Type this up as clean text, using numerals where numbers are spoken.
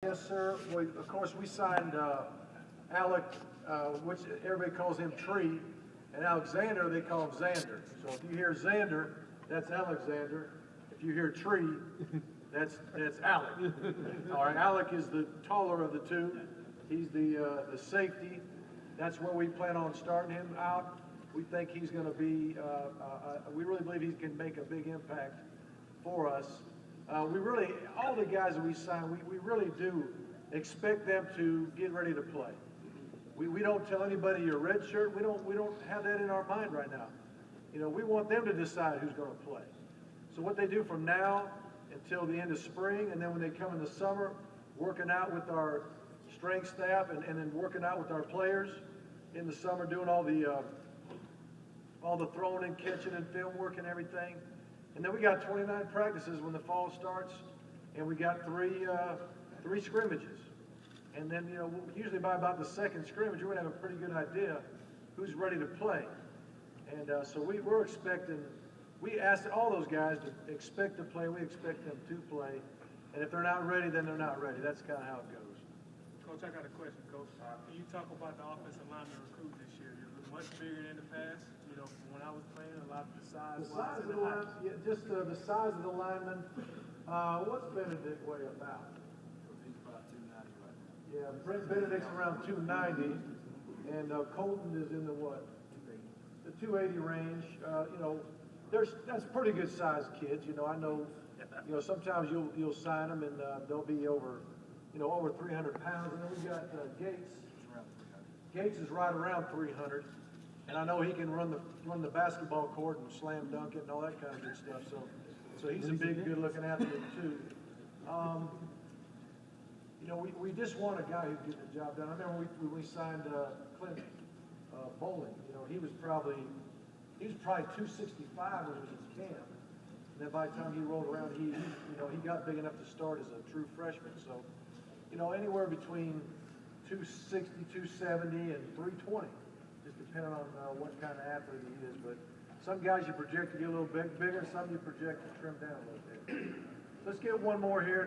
Yes, sir. Of course, we signed Alec, which everybody calls him Tree, and Alexander, they call him Xander. So if you hear Xander, that's Alexander. If you hear Tree, that's Alec. All right, Alec is the taller of the two. He's the safety. That's where we plan on starting him out. We think he's going to be, we really believe he can make a big impact for us. We really, all the guys that we sign, we really do expect them to get ready to play. We don't tell anybody you're red shirt. We don't have that in our mind right now. You know, we want them to decide who's going to play. So what they do from now until the end of spring, and then when they come in the summer, working out with our strength staff and then working out with our players in the summer, doing all the throwing and catching and film work and everything. And then we got 29 practices when the fall starts, and we got three scrimmages. And then, you know, usually by about the second scrimmage, we're going to have a pretty good idea who's ready to play. And so we're expecting, we asked all those guys to expect to play. We expect them to play. And if they're not ready, then they're not ready. That's kind of how it goes. Coach, I got a question, Coach. Can you talk about the offensive lineman recruit this year? You're much bigger than the past. You know, from when I was playing, a lot of the size. The size of the line, yeah, just the size of the lineman. What's Benedict weigh about? He's about 290 right now. Yeah, Brent Benedict's around 290, and Colton is in the what? 280. The 280 range. You know, that's pretty good sized kids. You know, I know. You know, sometimes you'll sign them and they'll be over, you know, over 300 pounds. And then we got Gates. Gates is right around 300, and I know he can run the basketball court and slam dunk it and all that kind of good stuff. So he's a big, good-looking athlete too. You know, we just want a guy who can get the job done. I remember when we signed Clint Bowling. You know, he was probably 265 when he was in camp. And then by the time he rolled around, he got big enough to start as a true freshman. So, you know, anywhere between 260, 270, and 320, just depending on what kind of athlete he is. But some guys you project to get a little bit bigger, some you project to trim down a little bit. Let's get one more here.